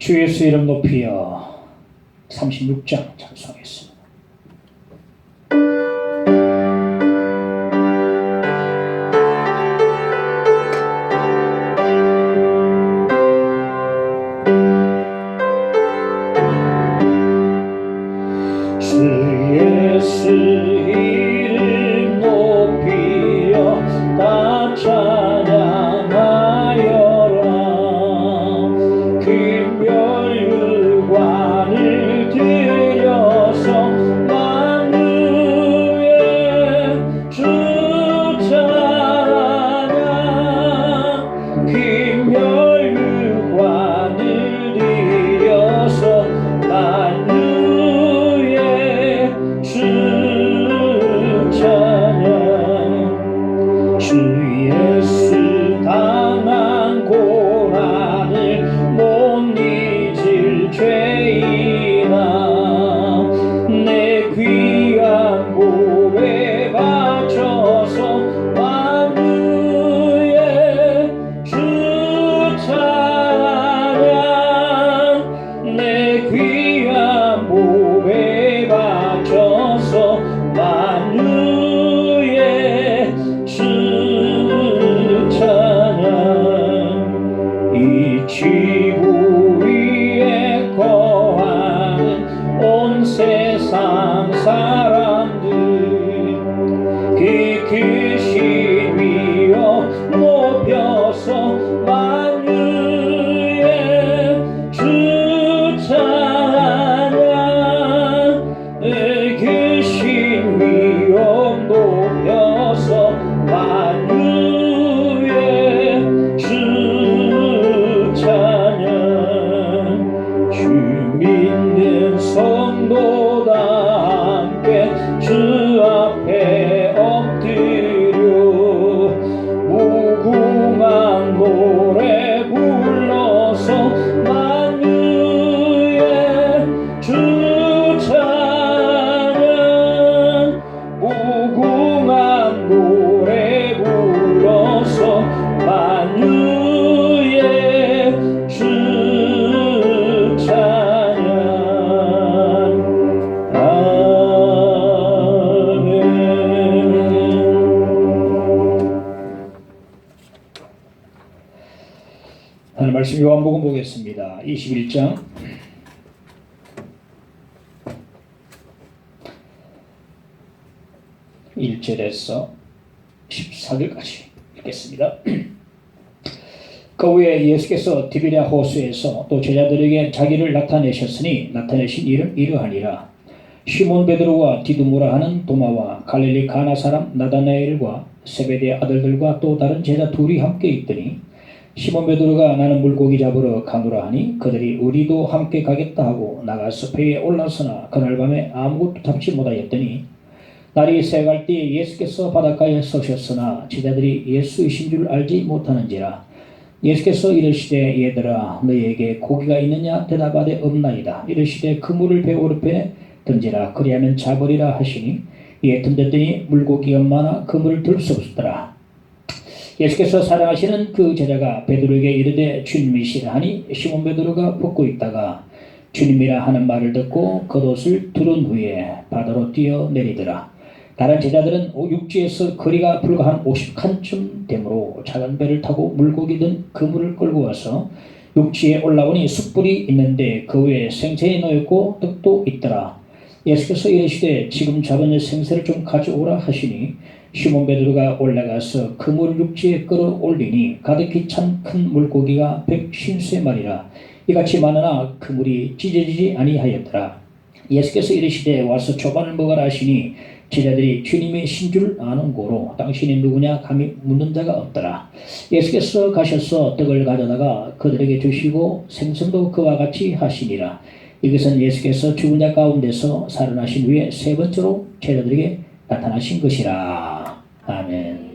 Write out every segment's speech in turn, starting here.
주 예수 이름 높이여 36장 찬송했습니다. 주 예수 이름 높이여 다 찬양하여라. 김멸관을 들여서 만유의 주 찬양. 김멸관을 들여서 만유의 주 찬양. 주 예수 당한 고난을 못 잊을 죄인아, 내 귀한 몸에 바쳐서 만유의 주 찬양. 내 귀한 몸에 바쳐서 만유의 주 찬양. 이 지구 위에 거하는 온 세상 사람들, 귀신 위여 높여서 만유의 주 찬양. 귀신 위여 높여서 만유의 주 찬양. 주 믿는 성도 다 함께 주 앞에 엎드려 무궁한 노래 불러서 만유의 주 찬양. 무궁한 노래 불러서 만유의 주 찬양. 아멘. 하나님 말씀 요한복음 보겠습니다. 21장 1절에서 14절까지 읽겠습니다. 그 후에 예수께서 디베랴 호수에서 또 제자들에게 자기를 나타내셨으니 나타내신 일은 이러하니라. 시몬 베드로와 디두모라 하는 도마와 갈릴리 가나 사람 나다나엘과 세베대의 아들들과 또 다른 제자 둘이 함께 있더니 시몬 베드로가 나는 물고기 잡으러 가노라 하니 그들이 우리도 함께 가겠다 하고 나가서 배에 올라서나 그날 밤에 아무것도 잡지 못하였더니 날이 새갈 때에 예수께서 바닷가에 서셨으나 제자들이 예수이신 줄 알지 못하는지라. 예수께서 이르시되 얘들아 너희에게 고기가 있느냐 대답하되 없나이다. 이르시되 그물을 배 오른편에 던지라 그리하면 잡으리라 하시니 이에 던졌더니 물고기가 많아 그물을 들 수 없었더라. 예수께서 사랑하시는 그 제자가 베드로에게 이르되 주님이시라 하니 시몬 베드로가 벗고 있다가 주님이라 하는 말을 듣고 겉옷을 두른 후에 바다로 뛰어내리더라. 다른 제자들은 육지에서 거리가 불과 한 50칸쯤 되므로 작은 배를 타고 물고기 든 그물을 끌고 와서 육지에 올라오니 숯불이 있는데 그 위에 생선이 놓였고 떡도 있더라. 예수께서 이르시되 지금 잡은 생선을 좀 가져오라 하시니 시몬 베드로가 올라가서 그물을 육지에 끌어올리니 가득히 찬 큰 물고기가 153마리라. 이같이 많으나 그물이 찢어지지 아니하였더라. 예수께서 이르시되 와서 조반을 먹으라 하시니 제자들이 주님의 신 줄 아는 고로 당신이 누구냐 감히 묻는 자가 없더라. 예수께서 가셔서 떡을 가져다가 그들에게 주시고 생선도 그와 같이 하시니라. 이것은 예수께서 죽은 자 가운데서 살아나신 후에 세 번째로 제자들에게 나타나신 것이라. 아멘.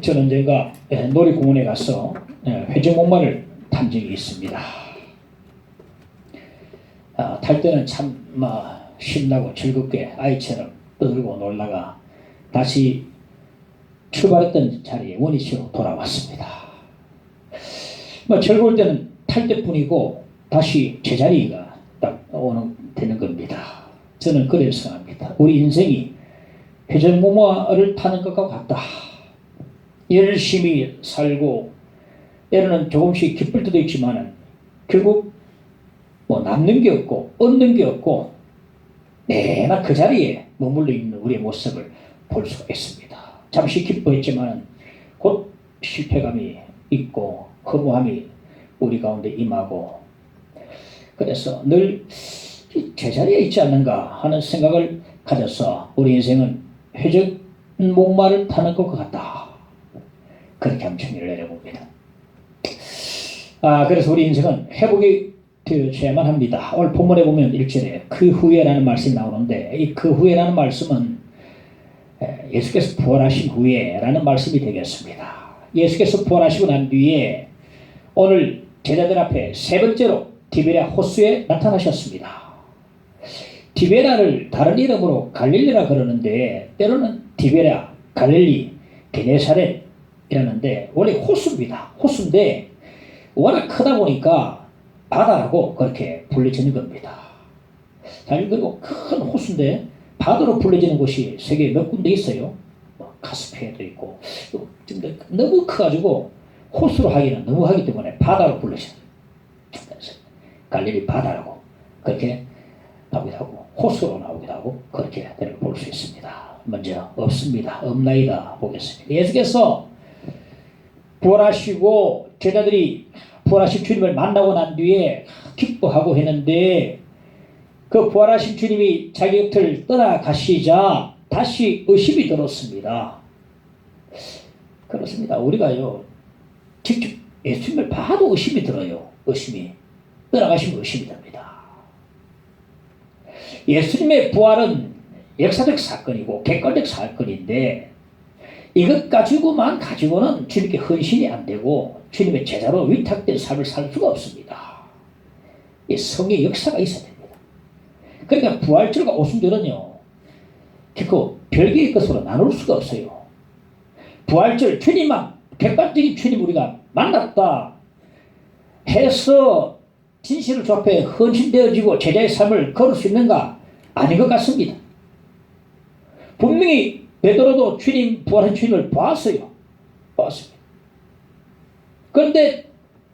저는 언젠가 놀이공원에 가서 회전목마를 탄 적이 있습니다. 탈 때는 참 신나고 즐겁게 아이처럼 떠들고 놀다가 다시 출발했던 자리에 원위치로 돌아왔습니다. 뭐 즐거울 때는 탈 때뿐이고 다시 제자리가 딱 되는 겁니다. 저는 그래서 생각합니다. 우리 인생이 회전목마를 타는 것과 같다. 열심히 살고 때로는 조금씩 기쁠 때도 있지만 결국 뭐 남는 게 없고 얻는 게 없고 매나 그 자리에 머물러 있는 우리의 모습을 볼 수가 있습니다. 잠시 기뻐했지만 곧 실패감이 있고 허무함이 우리 가운데 임하고, 그래서 늘 제자리에 있지 않는가 하는 생각을 가져서 우리 인생은 회전 목마를 타는 것 같다. 그렇게 한번 정의를 내려봅니다. 그래서 우리 인생은 회복이 되어야만 합니다. 오늘 본문에 보면 1절에 그 후에라는 말씀이 나오는데, 이 그 후에라는 말씀은 예수께서 부활하신 후에라는 말씀이 되겠습니다. 예수께서 부활하시고 난 뒤에 오늘 제자들 앞에 세 번째로 디베랴 호수에 나타나셨습니다. 디베랴를 다른 이름으로 갈릴리라 그러는데 때로는 디베랴, 갈릴리, 게네사렛이라는데 원래 호수입니다. 호수인데 워낙 크다 보니까 바다라고 그렇게 불려지는 겁니다. 그리고 큰 호수인데 바다로 불려지는 곳이 세계에 몇 군데 있어요. 카스피해도 있고 너무 커가지고 호수로 하기는 너무 하기 때문에 바다로 불려져요. 갈릴리 바다라고 그렇게 나오기도 하고 호수로 나오기도 하고 그렇게 볼 수 있습니다. 먼저 없습니다. 없나이다 보겠습니다. 예수께서 부활하시고 제자들이 부활하신 주님을 만나고 난 뒤에 기뻐하고 했는데, 그 부활하신 주님이 자기 곁을 떠나가시자 다시 의심이 들었습니다. 그렇습니다. 우리가요 직접 예수님을 봐도 의심이 들어요. 의심이 떠나가시면 의심이 듭니다. 예수님의 부활은 역사적 사건이고 객관적 사건인데 이것 가지고는 주님께 헌신이 안 되고 주님의 제자로 위탁된 삶을 살 수가 없습니다. 이 성의 역사가 있어야 됩니다. 그러니까 부활절과 오순절은요 결코 별개의 것으로 나눌 수가 없어요. 부활절 주님만 객관적인 주님 우리가 만났다 해서 진실을 조합해 헌신되어지고 제자의 삶을 걸을 수 있는가? 아닌 것 같습니다. 분명히 베드로도 주님 부활한 주님을 봤습니다. 그런데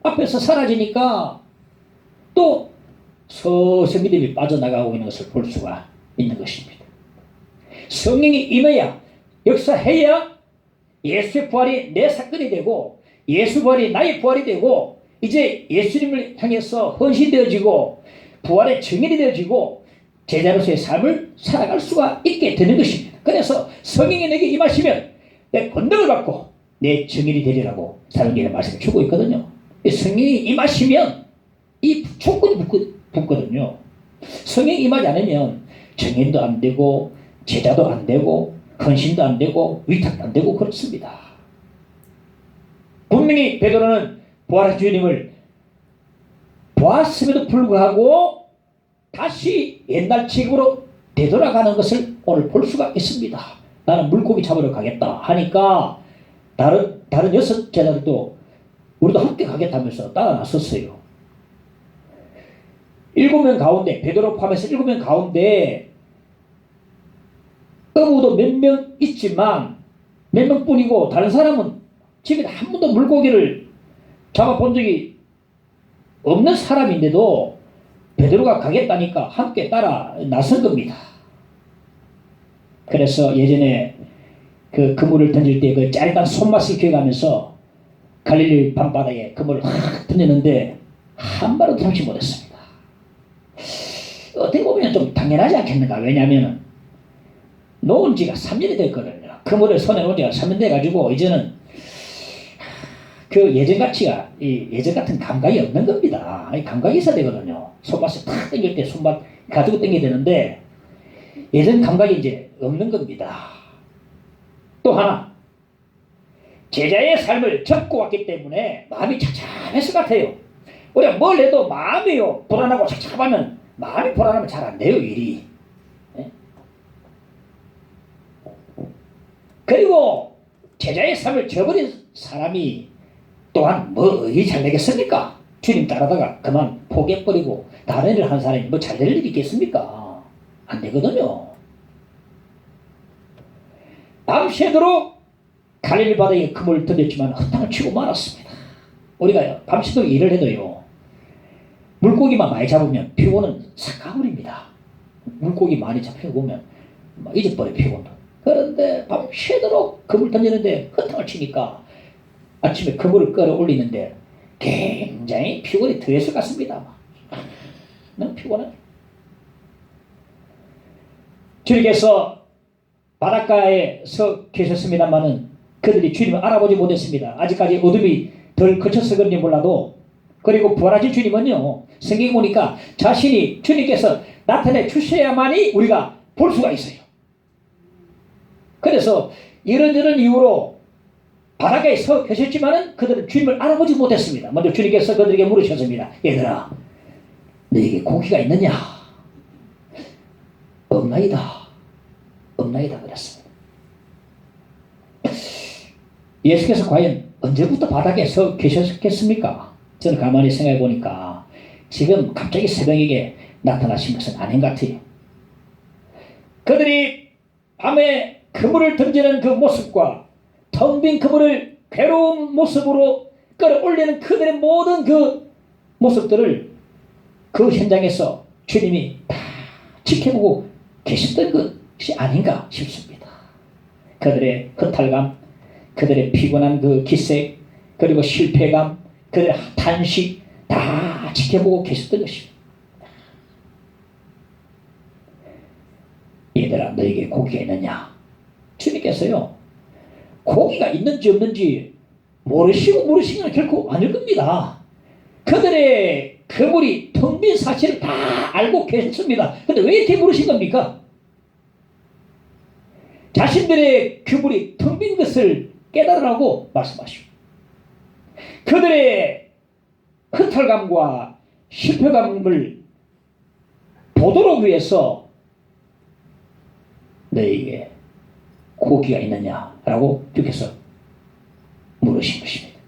앞에서 사라지니까 또 서서히 믿음이 빠져나가고 있는 것을 볼 수가 있는 것입니다. 성령이 임해야 역사해야 예수의 부활이 내 사건이 되고 예수 부활이 나의 부활이 되고 이제 예수님을 향해서 헌신되어지고 부활의 증인이 되어지고 제자로서의 삶을 살아갈 수가 있게 되는 것입니다. 그래서 성령이 내게 임하시면 내 권능을 받고 내 증인이 되리라고 사도행전에 말씀을 주고 있거든요. 성령이 임하시면 이 조건이 붙거든요. 성령이 임하지 않으면 증인도 안 되고 제자도 안 되고 헌신도 안 되고 위탁도 안 되고 그렇습니다. 분명히 베드로는 부활한 주님을 보았음에도 불구하고 다시 옛날 지금으로 되돌아가는 것을 오늘 볼 수가 있습니다. 나는 물고기 잡으러 가겠다 하니까 다른 여섯 제자들도 우리도 함께 가겠다면서 따라 나섰어요. 7명 가운데 베드로 포함해서 7명 가운데 어부도 몇 명 있지만 몇 명뿐이고 다른 사람은 지금 한 번도 물고기를 잡아본 적이 없는 사람인데도 베드로가 가겠다니까 함께 따라 나선 겁니다. 그래서 예전에 그 그물을 던질 때 그 짧은 손맛을 기억하면서 갈릴리 밤바다에 그물을 확 던졌는데 한 발도 잡지 못했습니다. 어떻게 보면 좀 당연하지 않겠는가? 왜냐하면 놓은 지가 3년이 됐거든요. 그물을 손에 놓은 지가 3년 돼가지고 이제는 그 예전 같은 감각이 없는 겁니다. 감각이 있어야 되거든요. 손맛을 탁 당길 때 손맛 가지고 당겨야 되는데 예전 감각이 이제 없는 겁니다. 또 하나 제자의 삶을 접고 왔기 때문에 마음이 착잡했을 것 같아요. 우리가 뭘 해도 마음이요 불안하고 착잡하면 마음이 불안하면 잘 안 돼요 일이. 네? 그리고 제자의 삶을 저버린 사람이 또한 뭐 이 잘 되겠습니까? 주님 따라다가 그만 포기해버리고 다른 일을 하는 사람이 뭐 잘 될 일이 있겠습니까? 안 되거든요. 밤새도록 갈릴리 바다에 그물 던졌지만 헛탕을 치고 말았습니다. 우리가 밤새도록 일을 해도요, 물고기만 많이 잡으면 피곤은 싹 가버립니다. 물고기 많이 잡혀보면 막 잊어버려, 피곤도. 그런데 밤새도록 그물 던지는데 헛탕을 치니까 아침에 그물을 끌어올리는데 굉장히 피곤이 더했을 것 같습니다. 너무 피곤해. 주님께서 바닷가에 서 계셨습니다만은 그들이 주님을 알아보지 못했습니다. 아직까지 어둠이 덜 거쳐서 그런지 몰라도. 그리고 부활하신 주님은요, 성경에 보니까 자신이 주님께서 나타내 주셔야만이 우리가 볼 수가 있어요. 그래서 이런저런 이유로 바닷가에 서 계셨지만은 그들은 주님을 알아보지 못했습니다. 먼저 주님께서 그들에게 물으셨습니다. 얘들아, 너에게 고기가 있느냐? 없나이다. 없나이다 그랬습니다. 예수께서 과연 언제부터 바닥에 서 계셨겠습니까? 저는 가만히 생각해 보니까 지금 갑자기 새벽에 나타나신 것은 아닌 것 같아요. 그들이 밤에 그물을 던지는 그 모습과 텅 빈 그물을 괴로운 모습으로 끌어올리는 그들의 모든 그 모습들을 그 현장에서 주님이 다 지켜보고 계셨던 것이 아닌가 싶습니다. 그들의 허탈감, 그들의 피곤한 그 기색, 그리고 실패감, 그들의 탄식 다 지켜보고 계셨던 것입니다. 얘들아, 너에게 고기가 있느냐? 주님께서요, 고기가 있는지 없는지 모르시는 결코 아닐 겁니다. 그들의 그물이 텅 빈 사실을 다 알고 계셨습니다. 근데 왜 이렇게 물으신 겁니까? 자신들의 그물이 텅 빈 것을 깨달으라고 말씀하시고, 그들의 허탈감과 실패감을 보도록 위해서 너에게 고기가 있느냐라고 주께서 물으신 것입니다.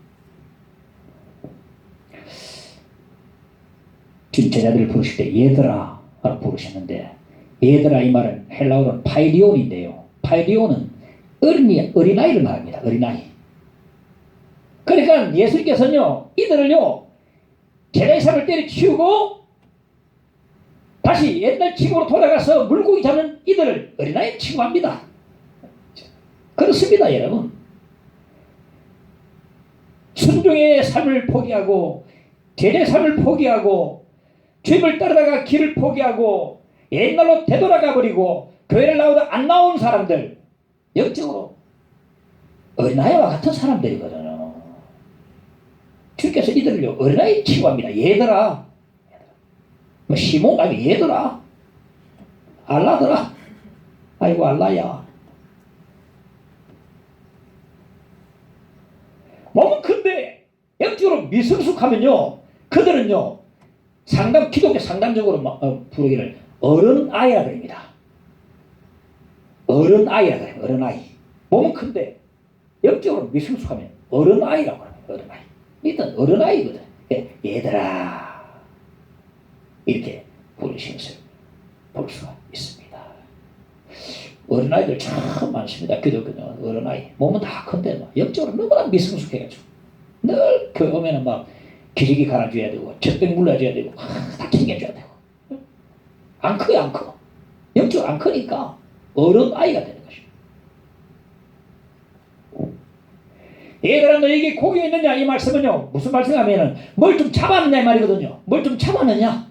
지금 제자들을 부르실 때 얘들아 라고 부르셨는데, 얘들아 이 말은 헬라어로는 파이디온인데요, 파이디온은 어린아이를 말합니다. 어린아이. 그러니까 예수님께서는요, 이들을요, 제자의 삶을 때려치우고 다시 옛날 지금으로 돌아가서 물고기 잡는 이들을 어린아이 취급합니다. 그렇습니다, 여러분. 순종의 삶을 포기하고 제자의 삶을 포기하고 주님을 따르다가 길을 포기하고 옛날로 되돌아가 버리고 교회를 나오다 안 나온 사람들, 영적으로 어린아이와 같은 사람들이거든요. 주께서 이들을요, 어린아이 취급합니다. 얘들아. 뭐 시몬 가면 얘들아, 알라더라, 아이고 알라야. 몸은 큰데 영적으로 미성숙하면요, 그들은요 기독교 상담적으로 부르기를 어른아이라 그럽니다. 어른아이라 그래요. 어른아이. 몸은 큰데 영적으로 미성숙하면 어른아이라고 합니다. 어른아이. 일단 어른아이거든. 얘들아 이렇게 부르시는 것을 볼 수가 있습니다. 어린아이들 참 많습니다. 기독교는 어린아이. 몸은 다 큰데 영적으로 너무나 미성숙해가지고 늘 교회 오면은 막 기저귀 갈아줘야 되고 젖병 물려줘야 되고 다 챙겨줘야 되고, 안 커요. 안 커. 영적으로 안 크니까 어른아이가 되는 것입니다. 얘들아 너에게 고기가 있느냐, 이 말씀은요 무슨 말씀하면은 뭘 좀 잡았느냐 이 말이거든요. 뭘 좀 잡았느냐,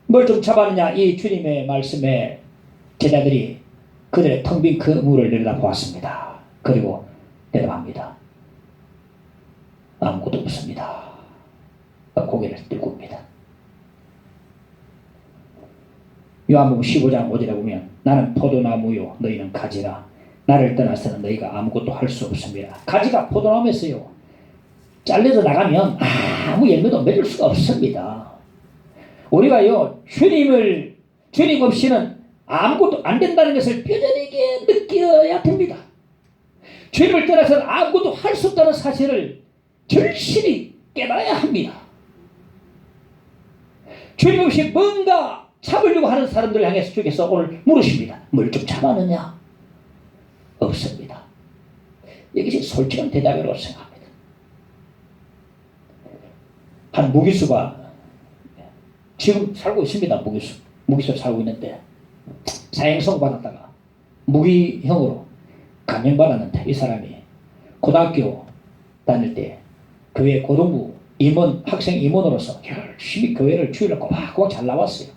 뭘 좀 잡았느냐. 이 주님의 말씀에 제자들이 그들의 텅 빈 그물을 내려다보았습니다. 그리고 대답합니다. 아무것도 없습니다. 고개를 들고 옵니다. 요한복음 15장 5절에 보면 나는 포도나무요 너희는 가지라, 나를 떠나서는 너희가 아무것도 할 수 없습니다. 가지가 포도나무에서요 잘려서 나가면 아무 열매도 맺을 수가 없습니다. 우리가요 주님 없이는 아무것도 안 된다는 것을 뼈저리게 느껴야 됩니다. 주님을 떠나서는 아무것도 할 수 없다는 사실을 절실히 깨달아야 합니다. 주님 없이 뭔가 참으려고 하는 사람들을 향해서 주께서 오늘 물으십니다. 뭘 좀 참았느냐? 없습니다. 이것이 솔직한 대답이라고 생각합니다. 한 무기수가 지금 살고 있습니다. 무기수 살고 있는데 사형선 받았다가 무기형으로 감형받았는데 이 사람이 고등학교 다닐 때 교회 고등부 임원, 학생 임원으로서 열심히 교회를 주일날 꼬박꼬박 잘 나왔어요.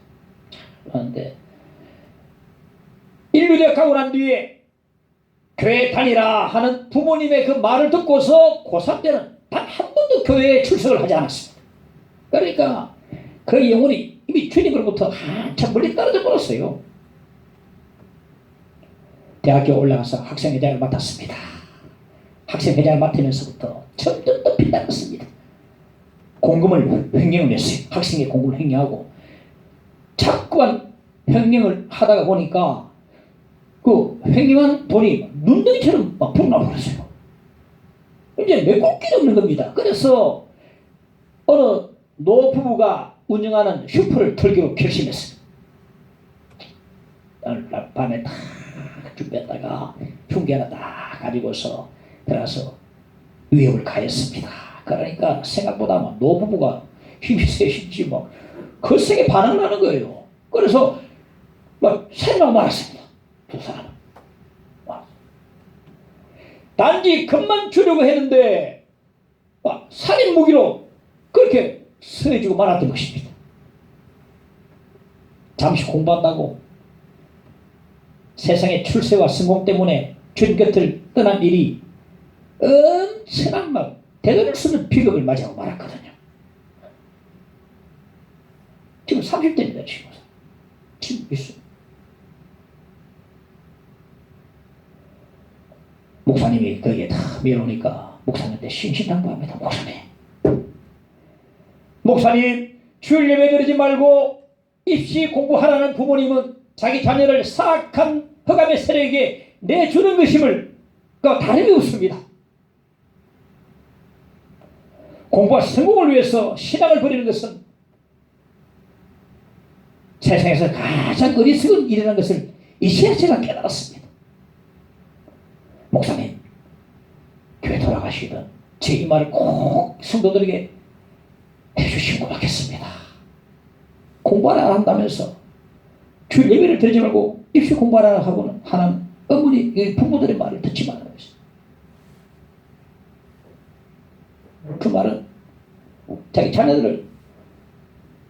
그런데 인류대학 가고 난 뒤에 교회 다니라 하는 부모님의 그 말을 듣고서 고3 때는 단 한 번도 교회에 출석을 하지 않았습니다. 그러니까 그 영혼이 이미 주님으로부터 한참 멀리 떨어져 버렸어요. 대학교 올라가서 학생회장을 맡았습니다. 학생회장을 맡으면서부터 점점 더 빛났습니다. 공금을 횡령을 했어요. 학생의 공금을 횡령하고 자꾸만 횡령을 하다가 보니까 그 횡령한 돈이 눈덩이처럼 막 불어나버렸어요. 이제 메꿀 길이 없는 겁니다. 그래서 어느 노부부가 운영하는 슈퍼를 털기로 결심했어요. 밤에 딱 준비했다가 흉기 하나 딱 가지고서 들어가서 위협을 가했습니다. 그러니까 생각보다 막 노부부가 힘이 세신지 막 거세게 반응을 하는 거예요. 그래서 막 살인하고 말았습니다. 두 사람. 단지 금만 주려고 했는데 살인 무기로 그렇게 서해지고 말았던 것입니다. 잠시 공부한다고 세상의 출세와 성공 때문에 주님 곁을 떠난 일이 엄청난 막 대단할 수 없는 비극을 맞이하고 말았거든요. 지금 30대입니다. 지금 있어요. 목사님이 거기에 다 밀어오니까 목사님한테 신신당부합니다. 목사님 주일 예배 드리지 말고 입시 공부하라는 부모님은 자기 자녀를 사악한 흑암의 세력에게 내주는 것임을 다름이 없습니다. 공부와 성공을 위해서 신앙을 버리는 것은 세상에서 가장 어리석은 일이라는 것을 이제야 제가 깨달았습니다. 목사님, 교회 돌아가시던 제 이 말을 꼭 성도들에게 해주시면 고맙겠습니다. 공부하라 한다면서 주일 예배를 드리지 말고 입시 공부하라 하고는 하는 어머니, 부모들의 말을 듣지 말라는 것입니다. 그 말은 자기 자녀들을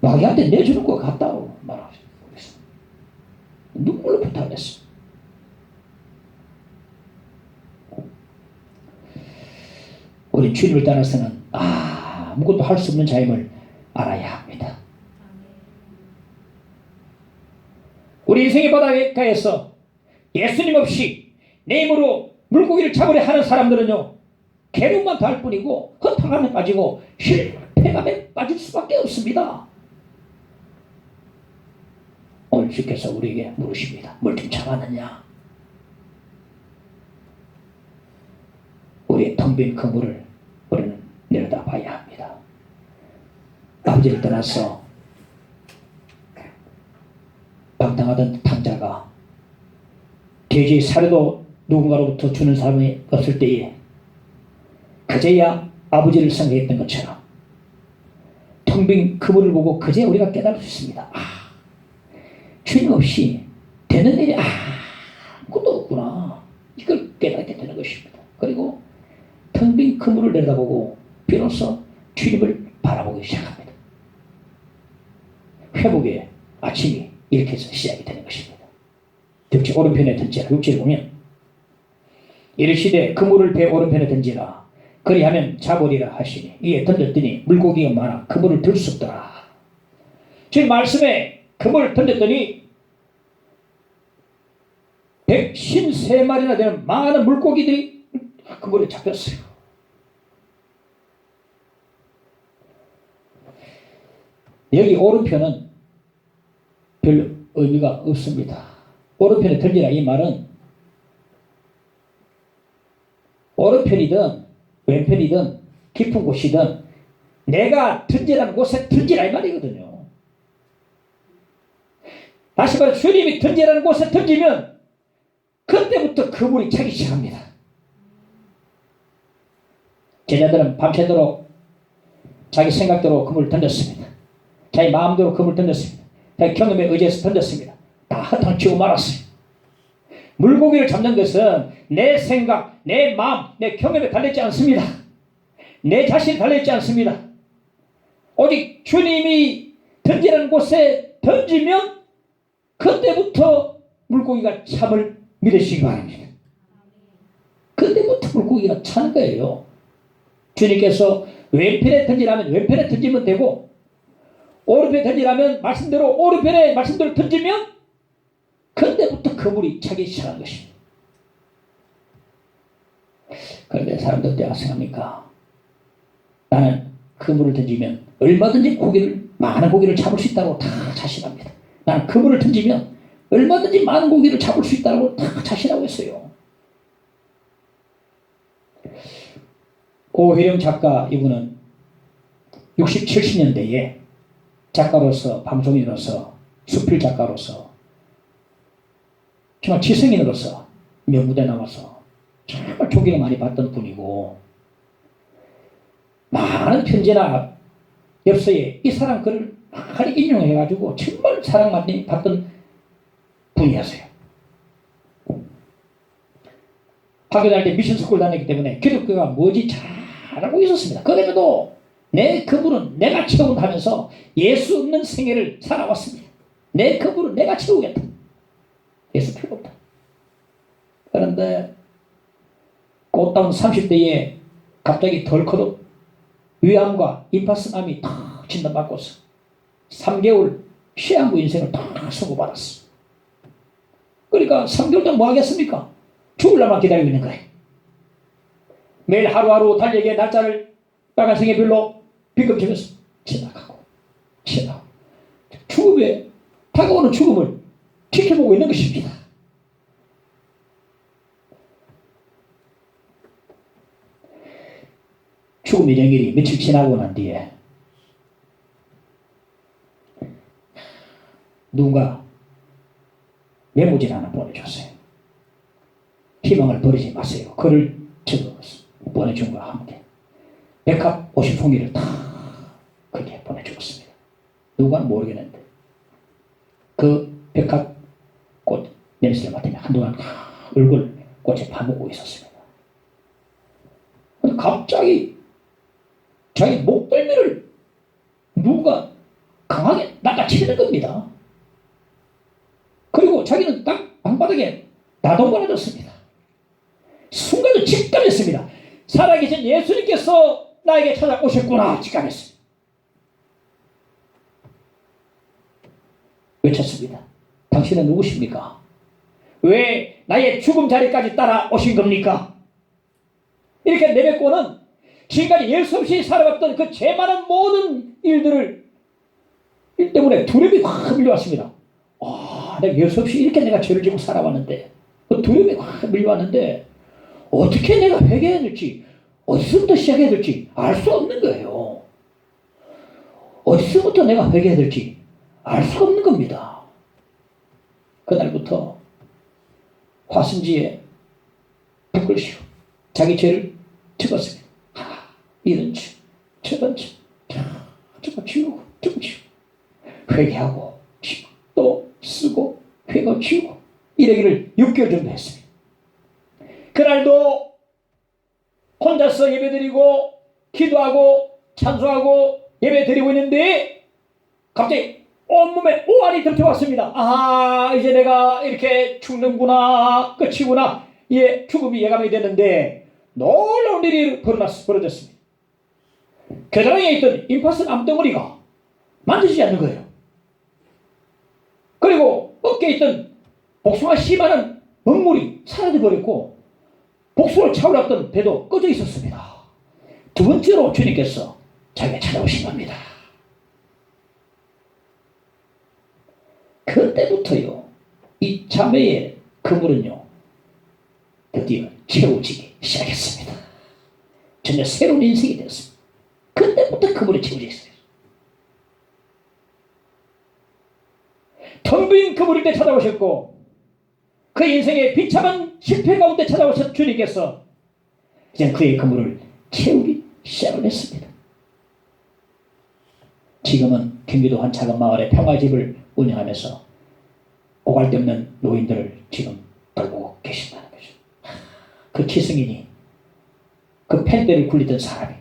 마귀한테 내주는 것 같다고 말하고 있습니다. 눈물로 부탁했습니다. 우리 주님을 따라서는 아무것도 할 수 없는 자임을 알아야 합니다. 우리 인생의 바닷가에서 예수님 없이 내 힘으로 물고기를 잡으려 하는 사람들은요, 괴로움만 더할 뿐이고 허탈감에 빠지고 실패감에 빠질 수밖에 없습니다. 오늘 주께서 우리에게 물으십니다. 뭘 좀 참았느냐? 우리의 텅 빈 그물을 우리는 내려다봐야 합니다. 아버지를 떠나서 방탕하던 탕자가 돼지의 사료도 누군가로부터 주는 사람이 없을 때에 그제야 아버지를 생각했던 것처럼 텅 빈 그물을 보고 그제야 우리가 깨달을 수 있습니다. 주님 없이 되는 일이 아무것도 없구나. 이걸 깨닫게 되는 것입니다. 그리고 텅 빈 그물을 내려다보고 비로소 주님을 바라보기 시작합니다. 회복의 아침이 이렇게 해서 시작이 되는 것입니다. 특히 오른편에 던지라. 6절에 보면 이르시되 그물을 배 오른편에 던지라. 그리하면 잡으리라 하시니 이에 던졌더니 물고기가 많아 그물을 들 수 없더라. 지금 말씀에 그물을 던졌더니 153마리나 되는 많은 물고기들이 그물에 잡혔어요. 여기 오른편은 별 의미가 없습니다. 오른편에 던지라 이 말은 오른편이든 왼편이든 깊은 곳이든 내가 던지라는 곳에 던지라 이 말이거든요. 다시 말해 주님이 던지라는 곳에 던지면 그때부터 그물이 차기 시작합니다. 제자들은 밤새도록 자기 생각대로 그물을 던졌습니다. 자기 마음대로 그물을 던졌습니다. 자기 경험에 의지해서 던졌습니다. 다 흩어지고 말았어요. 물고기를 잡는 것은 내 생각, 내 마음, 내 경험에 달려있지 않습니다. 내 자신이 달려있지 않습니다. 오직 주님이 던지라는 곳에 던지면 그때부터 물고기가 참을 믿으시기 바랍니다. 그때부터 물고기가 차는 거예요. 주님께서 왼편에 던지라면 왼편에 던지면 되고, 오른편에 던지라면 말씀대로 오른편에 말씀대로 던지면 그때부터 그물이 차기 시작한 것입니다. 그런데 사람들 어떻게 생각합니까? 나는 그물을 던지면 얼마든지 많은 고기를 잡을 수 있다고 다 자신합니다. 나는 그물을 던지면 얼마든지 많은 고기를 잡을 수 있다고 다 자신하고 있어요. 오혜령 작가, 이분은 60, 70년대에 작가로서, 방송인으로서, 수필 작가로서, 정말 지성인으로서 명무대 나와서 정말 존경을 많이 받던 분이고, 많은 편지나 엽서에 이 사람 글을 많이 인용해가지고 정말 사랑 많이 받던 분이었어요. 학교 다닐 때 미션 스쿨 다녔기 때문에 기독교가 뭐지 잘 알고 있었습니다. 그래도 내 그물은 내가 채운다 하면서 예수 없는 생애를 살아왔습니다. 내 그물은 내가 채우겠다. 예수 필요 없다. 그런데 꽃다운 30대에 갑자기 덜커덕 위암과 임파선암이 탁 진단받고서 3개월 시한부 인생을 탁 선고받았어. 그러니까 3개월 동안 뭐 하겠습니까? 죽을 날만 기다리고 있는 거예요. 매일 하루하루 달력에 날짜를 빨간색의 별로 비급적해서 지나가고 죽음에 다가오는 죽음을 지켜보고 있는 것입니다. 죽음의 정일이 며칠 지나고 난 뒤에 누군가 메모지 하나 보내줬어요. 희망을 버리지 마세요. 글을 적어 보내준 것과 함께 백합 50송이를 다 그렇게 보내주었습니다. 누구는 모르겠는데 그 백합 꽃 냄새를 맡으며 한동안 얼굴 꽃에 파묻고 있었습니다. 갑자기 자기 목덜미를 누가 강하게 낚아채는 겁니다. 그리고 자기는 딱 방바닥에 나동거려졌습니다. 순간도 직감했습니다. 살아계신 예수님께서 나에게 찾아오셨구나 직감했습니다. 외쳤습니다. 당신은 누구십니까? 왜 나의 죽음 자리까지 따라오신 겁니까? 이렇게 내뱉고는 지금까지 예수 없이 살아왔던 그 죄 많은 모든 일들을 일 때문에 두려움이 확 밀려왔습니다. 내가 예수 없이 이렇게 내가 죄를 지고 살아왔는데 그 두려움이 확 밀려왔는데 어떻게 내가 회개해야 될지 어디서부터 시작해야 될지 알 수 없는 거예요. 어디서부터 내가 회개해야 될지 알 수가 없는 겁니다. 그날부터 화승지에 붓글 씌워 자기 죄를 적었습니다. 이런 죄, 저런 죄, 저거 지우고 저거 지우고 회개하고 또 쓰고 회고 지우고 이러기를 6개월 정도 했습니다. 그날도 혼자서 예배드리고 기도하고 찬송하고 예배드리고 있는데 갑자기 온몸에 오한이 덮쳐왔습니다. 이제 내가 이렇게 죽는구나, 끝이구나, 죽음이 예감이 됐는데 놀라운 일이 벌어졌습니다. 겨드랑이에 있던 임파선 암덩어리가 만지지 않는 거예요. 그리고 어깨에 있던 복숭아 씨만한 먹물이 사라져버렸고 복숭아를 차올랐던 배도 꺼져 있었습니다. 두 번째로 주님께서 자기가 찾아오신 겁니다. 그때부터요, 이 자매의 그물은요 드디어 채워지기 시작했습니다. 전혀 새로운 인생이 되었습니다. 그때부터 그물이 채워져 있어요. 텅 빈 그물일 때 찾아오셨고 그 인생의 비참한 실패 가운데 찾아오신 주님께서 이제 그의 그물을 채우기 시작을 했습니다. 지금은 경기도 한 작은 마을에 평화집을 운영하면서 오갈 데 없는 노인들을 지금 돌보고 계신다는 거죠. 그 치승인이 그 펜대를 굴리던 사람이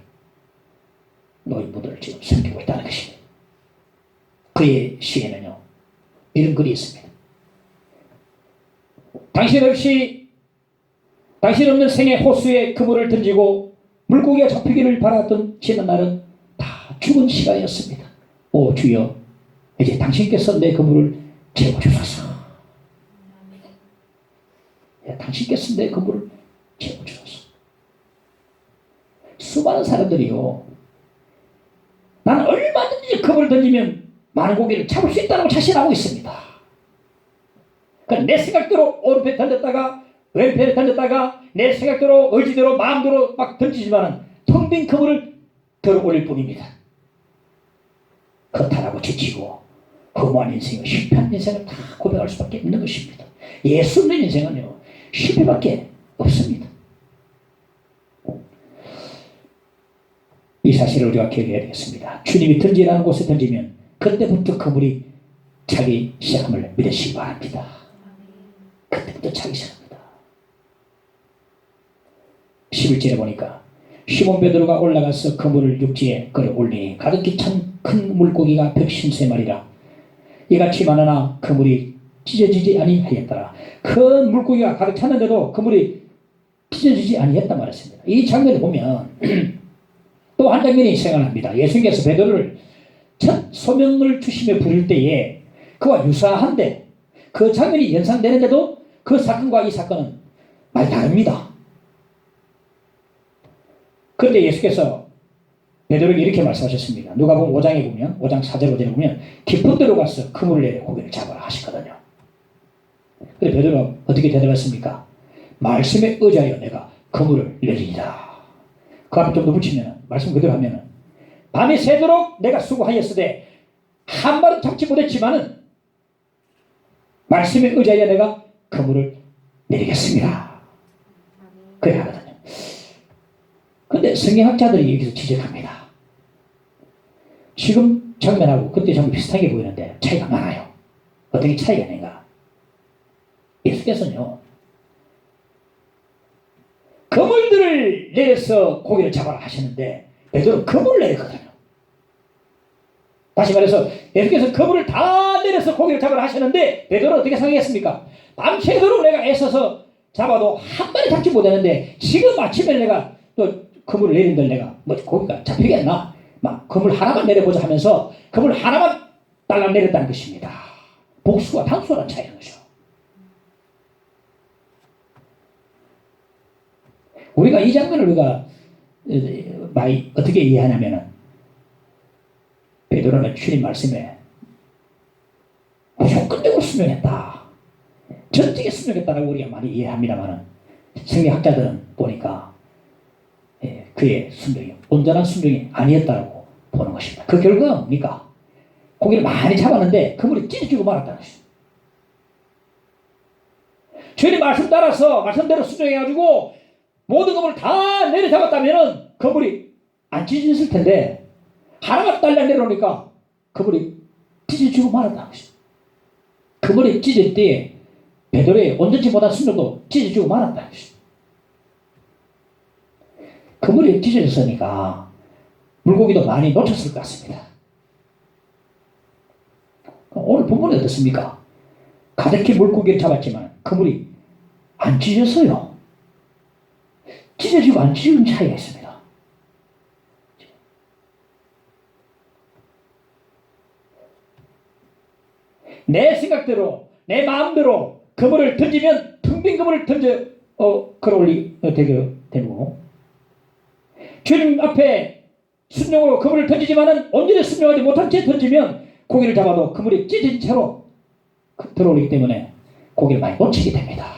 노인분들을 지금 섬기고 있다는 것입니다. 그의 시에는요 이런 글이 있습니다. 당신 없는 생의 호수에 그물을 던지고 물고기가 잡히기를 바랐던 지난 날은 다 죽은 시간이었습니다. 오 주여, 이제 당신께서 내 그물을 채워주소서. 당신께서 내 그물을 채워주소서. 수많은 사람들이요, 나는 얼마든지 그물을 던지면 많은 고기를 잡을 수 있다고 자신하고 있습니다. 그러니까 내 생각대로 오른편에 던졌다가 왼편에 던졌다가 내 생각대로 의지대로 마음대로 막 던지지만은 텅 빈 그물을 들어 올릴 뿐입니다. 허탈하고 지치고 허무한 인생을, 실패한 인생을 다 고백할 수밖에 없는 것입니다. 예수 없는 인생은요 실패밖에 없습니다. 이 사실을 우리가 기억해야 되겠습니다. 주님이 던지라는 곳에 던지면 그때부터 그물이 차기 시작함을 믿으시기 바랍니다. 그때부터 차기 시작합니다. 11절에 보니까 시몬 베드로가 올라가서 그물을 육지에 끌어올리니 가득히 찬 큰 물고기가 153마리라. 이같이 많으나 그물이 찢어지지 아니하였더라. 큰 물고기가 가득 찼는데도 그물이 찢어지지 아니했단 말이었습니다. 이 장면을 보면 또 한 장면이 생각납니다. 예수님께서 베드로를 첫 소명을 주시며 부를 때에 그와 유사한데 그 장면이 연상되는데도 그 사건과 이 사건은 많이 다릅니다. 그런데 예수께서 베드로에게 이렇게 말씀하셨습니다. 누가복음 5장에 보면 5장 4절 5절에 보면 깊은 데로 가서 그물을 내려 고기를 잡아라 하시거든요. 그런데 베드로가 어떻게 대답했습니까? 말씀에 의지하여 내가 그물을 내리리라. 그 앞에 좀 더 붙이면 말씀 그대로 하면 밤이 새도록 내가 수고하였으되 한 마리 잡지 못했지만은 말씀에 의지하여 내가 그물을 내리겠습니다. 그래 하거든요. 그런데 성경학자들이 여기서 지적합니다. 지금 장면하고 그때 장면 비슷하게 보이는데 차이가 많아요. 어떻게 차이가 있는가? 예수께서는요 그물들을 내려서 고기를 잡아라 하시는데 베드로는 그물을 내렸거든요. 다시 말해서 예수께서 그물을 다 내려서 고기를 잡아라 하시는데 베드로는 어떻게 생각했습니까? 밤새도록 내가 애써서 잡아도 한 마리 잡지 못했는데 지금 아침에 내가 또 그물을 내린들 내가 뭐 고기가 잡히겠나? 막 그물 하나만 내려보자 하면서 그물 하나만 딸랑 내렸다는 것입니다. 복수와 단수라는 차이인 거죠. 우리가 이 장면을 우리가 많이 어떻게 이해하냐면은 베드로는 주님 말씀에 무조건적으로 순종했다, 전적에 순종했다라고 우리가 많이 이해합니다만은 성경학자들은 보니까 그의 순종이 온전한 순종이 아니었다고 보는 것입니다. 그 결과가 뭡니까? 고기를 많이 잡았는데 그물이 찢어지고 말았다는 것입니다. 주님 말씀 따라서 말씀대로 순종해가지고 모든 그물을 다 내려잡았다면 그물이 안 찢어졌을 텐데 하나만 딸랑 내려오니까 그물이 찢어지고 말았다는 것입니다. 그물이 찢어질 때에 베드로의 온전치 못한 순종도 찢어지고 말았다는 것입니다. 그물이 찢어졌으니까 물고기도 많이 놓쳤을 것 같습니다. 오늘 본문이 어떻습니까? 가득히 물고기를 잡았지만 그물이 안 찢어졌어요. 찢어지고 안 찢어진 차이가 있습니다. 내 생각대로 내 마음대로 그물을 던지면 텅 빈 그물을 던져 끌어올리게 되고 주님 앞에 순종으로 그물을 던지지만은 온전히 순종하지 못한 채 던지면 고기를 잡아도 그물이 찢어진 채로 들어오기 때문에 고기를 많이 놓치게 됩니다.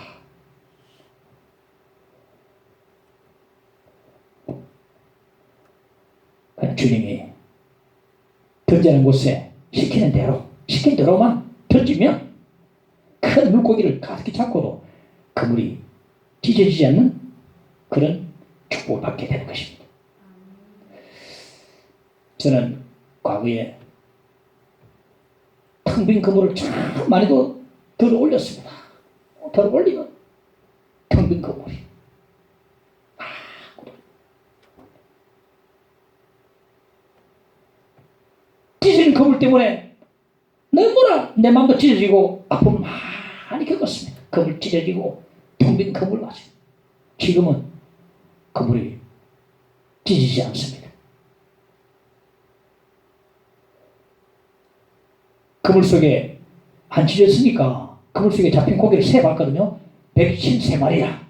주님이 던지는 곳에 시키는 대로만 던지면 큰 물고기를 가득히 잡고도 그물이 찢어지지 않는 그런 축복을 받게 되는 것입니다. 저는 과거에 텅 빈 그물을 참 많이도 들어 올렸습니다. 들어 올리면 텅 빈 그물이 찢어진 그물 때문에 너무나 내 마음도 찢어지고 아픔을 많이 겪었습니다. 그물 찢어지고 텅 빈 그물 맞아요. 지금은 그물이 찢어지지 않습니다. 그물 속에 안 찢어졌으니까 그물 속에 잡힌 고기를 세봤거든요. 153마리라.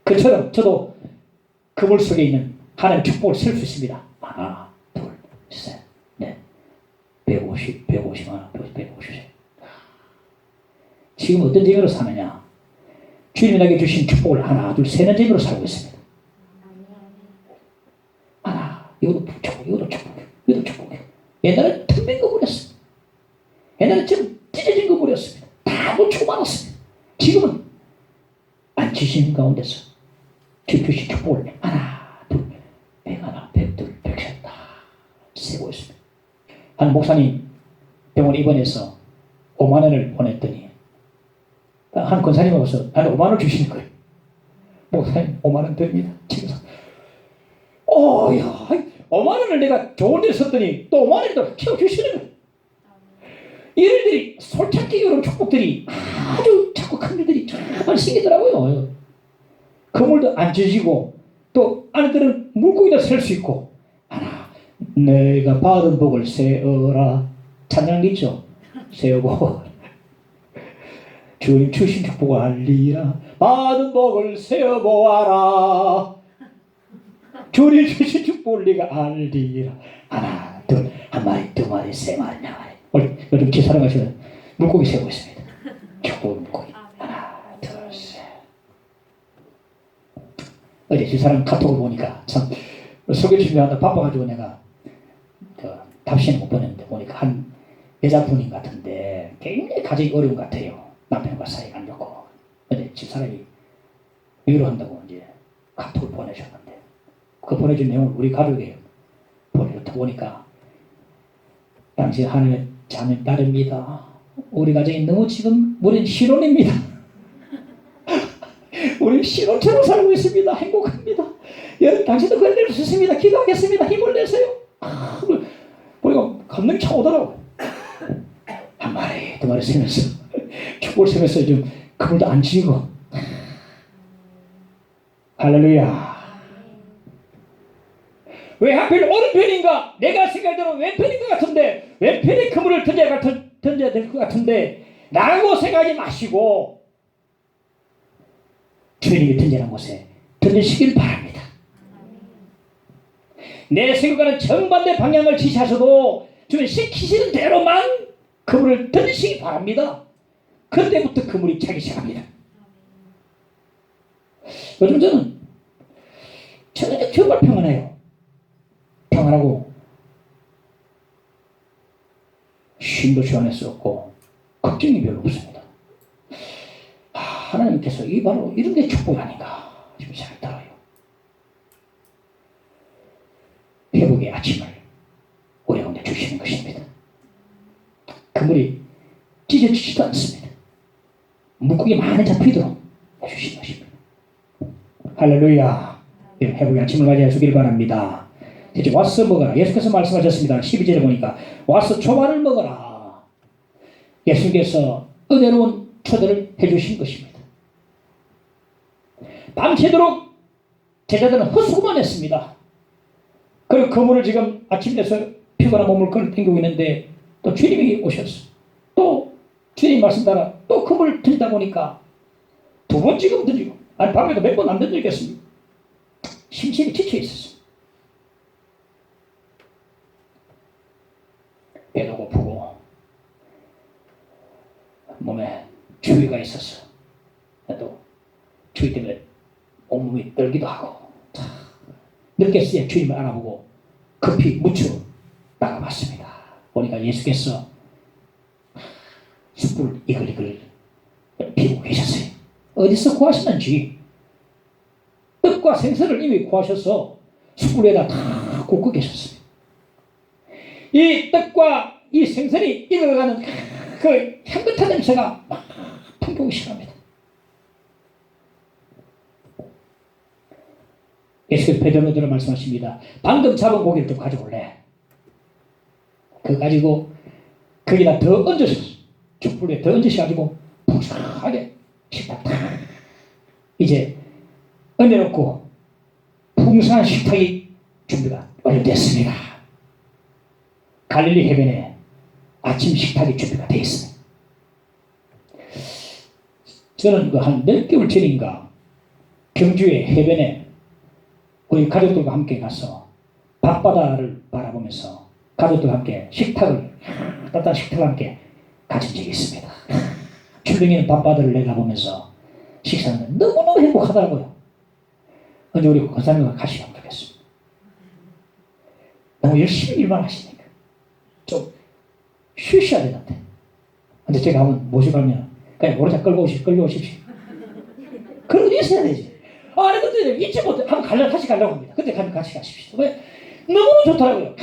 그처럼 저도 그물 속에 있는 하나님의 축복을 셀 수 있습니다. 하나, 둘, 셋, 넷, 150, 150, 150. 지금 어떤 재미로 사느냐? 주님이 나에게 주신 축복을 하나, 둘, 세는 재미로 살고 있습니다. 하나, 이것도 축복, 이것도 축복, 이것도 축복. 옛날에 텅 빈 그물이었습니다. 옛날에 좀 찢어진 그물이었습니다. 다 놓치고 말았습니다. 지금은 안 찢어진 가운데서 주신 축복을 하나, 둘, 101, 102, 103 다 세고 있습니다. 한 목사님 병원 입원해서 5만 원을 보냈더니 한 권사님 와서 나는 5만 원 주시는 거예요. 목사님 5만 원 드립니다. 지금 야 5만 원을 내가 좋은 데 썼더니 또 5만 원을 더 키워주시는 거예요. 이런 일들이 솔직히 이런 축복들이 아주 자꾸 큰 일들이 정말 생기더라고요. 그물도 안 찢어지고 또 안에들은 물고기도 셀 수 있고 하나 내가 받은 복을 세어라 찬양 있죠. 세어보 주님 주신 축복을 알리라 받은 복을 세어보아라 주님 주신 축복을 네가 알리라 하나 둘 한 마리 두 마리 세 마리 네 마리 요즘 제 사랑하시는 물고기 세고 있습니다. 축복 물고기 하나 둘 셋. 어제 제 사람 카톡을 보니까 참 소개 준비하다 바빠가지고 내가 답신 못 보냈는데 보니까 한 여자분인 것 같은데 굉장히 가정이 어려운 것 같아요. 남편과 사이가 안 좋고 어제 집사람이 위로한다고 이제 카톡을 보내셨는데 그 보내준 내용을 우리 가족에 보니까 당시 하나님의 자녀 딸입니다. 우리 가정이 너무 지금 우리는 신혼입니다. 우리 신혼처럼 살고 있습니다. 행복합니다. 여러분 당신도 그런 일을 쓰십니다. 기도하겠습니다. 힘을 내세요. 보니까 감동이 참 오더라고요. 한 마리 두 마리 세면서 축복을 세면서 좀 그물도 안 지고 할렐루야. 왜 하필 오른편인가? 내가 생각대로 왼편인 것 같은데 왼편에 그물을 던져야 될 것 같은데 라고 생각하지 마시고 주님이 던지는 곳에 던지시길 바랍니다. 내 생각과는 정반대 방향을 지시하셔도 주님 시키시는 대로만 그물을 던지시기 바랍니다. 그때부터 그물이 차기 시작합니다. 요즘 저는 정말 평안해요. 평안하고 쉼도 시원할 수 없고 걱정이 별로 없습니다. 하나님께서 바로 이런 게 축복이 아닌가 지금 생각이 들어요. 회복의 아침을 우리 가운데 주시는 것입니다. 그물이 찢어지지도 않습니다. 물고기 많이 잡히도록 해주시는 것입니다. 할렐루야. 회복의 아침을 맞이해 주길 바랍니다. 이제 와서 먹어라. 예수께서 말씀하셨습니다. 12절에 보니까 와서 초반을 먹어라. 예수께서 은혜로운 초대를 해주신 것입니다. 밤새도록 제자들은 헛수고만 했습니다. 그리고 그물을 지금 아침 돼서 피곤한 몸을 끌어당기고 있는데 또 주님이 오셨어. 또 주님 말씀 따라 또 그물을 던지다 보니까 두 번 지금 던지고 아니 밤에도 몇 번 안 던지겠습니까? 심신이 지쳐 있었어. 배도 고프고 몸에 추위가 있었어. 또 추위 때문에 온몸이 떨기도 하고 늦게서야 주님을 알아보고 급히 묻혀 나가봤습니다. 보니까 예수께서 숯불을 이글이글 피우고 계셨어요. 어디서 구하시는지 떡과 생선을 이미 구하셔서 숯불 위에다 다 굽고 계셨어요. 이 떡과 이 생선이 익어가는 그 향긋한 냄새가 막 풍기기 시작합니다. 예수께서 베드로에게 말씀하십니다. 방금 잡은 고기를 좀 가져올래? 그거 가지고 거기다 더 얹으셔. 숯불에 더 얹으셔가지고 푸석하게 식탁 탁 이제 얹어놓고 풍성한 식탁이 준비가 완료됐습니다. 갈릴리 해변에 아침 식탁이 준비가 되어 있습니다. 저는 한 몇 개월 전인가 경주의 해변에 우리 가족들과 함께 가서 밤바다를 바라보면서 가족들과 함께 따뜻한 식탁을 함께 가진 적이 있습니다. 출렁이는 밤바다를 내다보면서 식사는 너무너무 행복하더라고요. 언제 우리 권사님과 같이 가면 좋겠습니다. 너무 열심히 일만 하시니까 좀 쉬셔야 되는데. 근데 제가 한번 모셔가면 그냥 오른쪽 끌고 오십시오. 그러고 있어야 되지. 아니 근데 잊지 못해. 다시 가려고 합니다. 근데 가면 같이 가십시오. 왜? 너무너무 좋더라고요.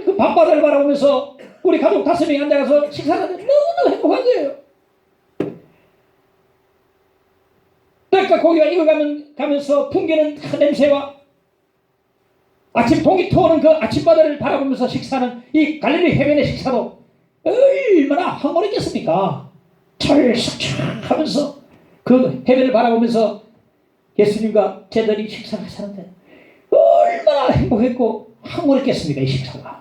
그 밤바다를 바라보면서 우리 가족 5명이 앉아가서 식사하는데 너무너무 행복한 거예요. 그러니까 고기가 익어가면서 풍기는 냄새와 아침 동이 터오는 그 아침바다를 바라보면서 식사하는 이 갈릴리 해변의 식사도 얼마나 황홀했겠습니까? 철썩철 하면서 그 해변을 바라보면서 예수님과 제자들이 식사를 하셨는데 얼마나 행복했고 황홀했겠습니까? 이 식사가.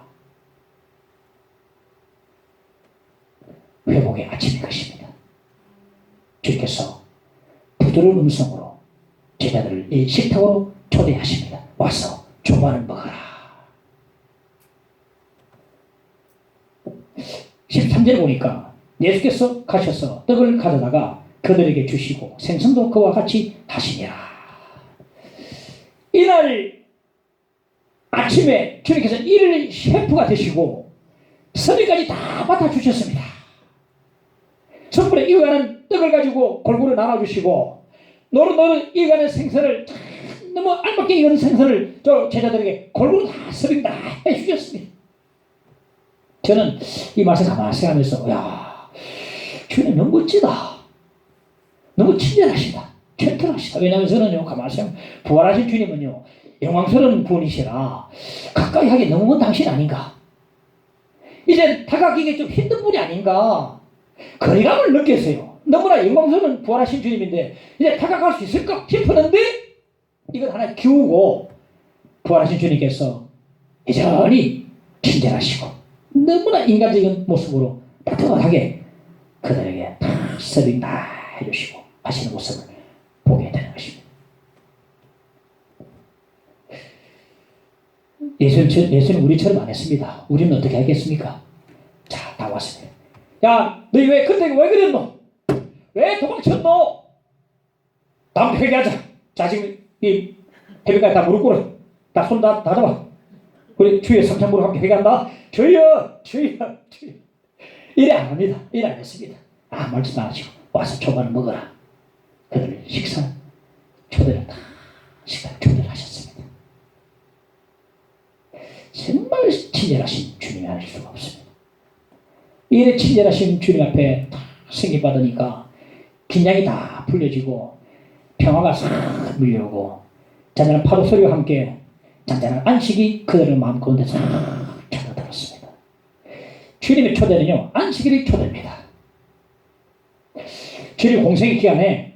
회복의 아침인 것입니다. 주께서 부드러운 음성으로 제자들을 이 식탁으로 초대하십니다. 와서 조반을 먹어라. 13절에 보니까 예수께서 가셔서 떡을 가져다가 그들에게 주시고 생선도 그와 같이 하시니라. 이날 아침에 주님께서 일일 셰프가 되시고 서리까지 다 맡아주셨습니다. 숯불에 익어가는 떡을 가지고 골고루 나눠주시고 노릇노릇 익어가는 생선을 너무 알맞게 익은 생선을 저 제자들에게 골고루 다 서빙 다 해주셨습니다. 저는 이 말씀 가만히 생각하면서 야 주님 너무 멋지다. 너무 친절하시다. 젠틀하시다. 왜냐하면 저는요 가만히 생각하면 부활하신 주님은요 영광스러운 분이시라 가까이 하기 너무 먼 당신 아닌가. 이제 다가가기 좀 힘든 분이 아닌가. 거리감을 느꼈어요. 너무나 영광스러운 부활하신 주님인데 이제 다가갈 수 있을까 싶었는데 이건 하나 기우고 부활하신 주님께서 여전히 친절하시고 너무나 인간적인 모습으로 따뜻하게 그들에게 다 서빙 다 해주시고 하시는 모습을 보게 되는 것입니다. 예수는 우리처럼 안 했습니다. 우리는 어떻게 하겠습니까? 자, 다 왔습니다. 야, 너희 왜 그때 왜 그랬노? 왜 도망쳤노? 다음 회개하자. 자, 지금 이 해변까지 다 무릎 꿇어. 다 손 다 잡아. 우리 주의 삼창무릎 함께 회개한다. 주여, 주여, 주여. 이래 안 합니다. 이래 안 했습니다. 말씀 안 하시고 와서 초반을 먹어라. 그들 식사 초대를 다 초대를 하셨습니다. 정말 친절하신 주님이 아닐 수가 없습니다. 이래 친절하신 주님 앞에 다 승인받으니까 긴장이 다 풀려지고 평화가 싹 밀려오고 잔잔한 파도 소리와 함께 잔잔한 안식이 그들의 마음 가운데서 찾아들었습니다. 주님의 초대는요 안식일이 초대입니다. 주님 공생의 기간에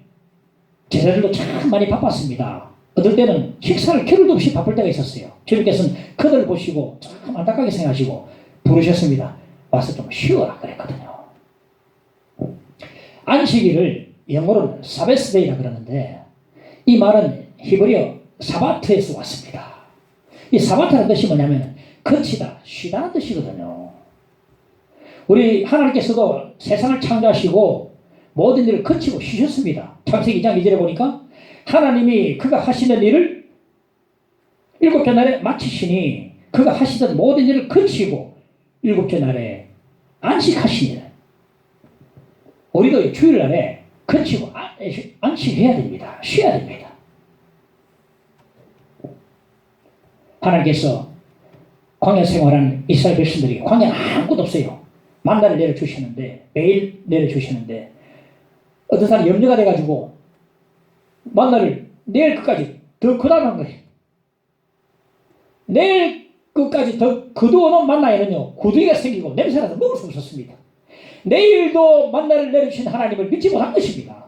제자들도 참 많이 바빴습니다. 어떨 때는 식사를 겨를도 없이 바쁠 때가 있었어요. 주님께서는 그들을 보시고 참 안타깝게 생각하시고 부르셨습니다. 와서 좀 쉬어라 그랬거든요. 안식일을 영어로는 사베스데이라 그러는데 이 말은 히브리어 사바트에서 왔습니다. 이 사바트라는 뜻이 뭐냐면 거치다, 쉬다는 뜻이거든요. 우리 하나님께서도 세상을 창조하시고 모든 일을 거치고 쉬셨습니다. 창세기 2장 2절에 보니까 하나님이 그가 하시는 일을 7째 날에 마치시니 그가 하시던 모든 일을 그치고 일곱째 날에 안식하시니라. 우리도 주일날에 그치고 안식해야 됩니다. 쉬어야 됩니다. 하나님께서 광야 생활하는 이스라엘 백성들에게 광야는 아무것도 없어요. 만나를 내려주시는데, 매일 내려주시는데, 어떤 사람이 염려가 돼가지고 만나를 내일 끝까지 더 거다한 거예요. 내일 끝까지 더 거두어놓은 만나에는요, 구덩이가 생기고 냄새나서 먹을 수 없었습니다. 내일도 만나를 내려주신 하나님을 믿지 못한 것입니다.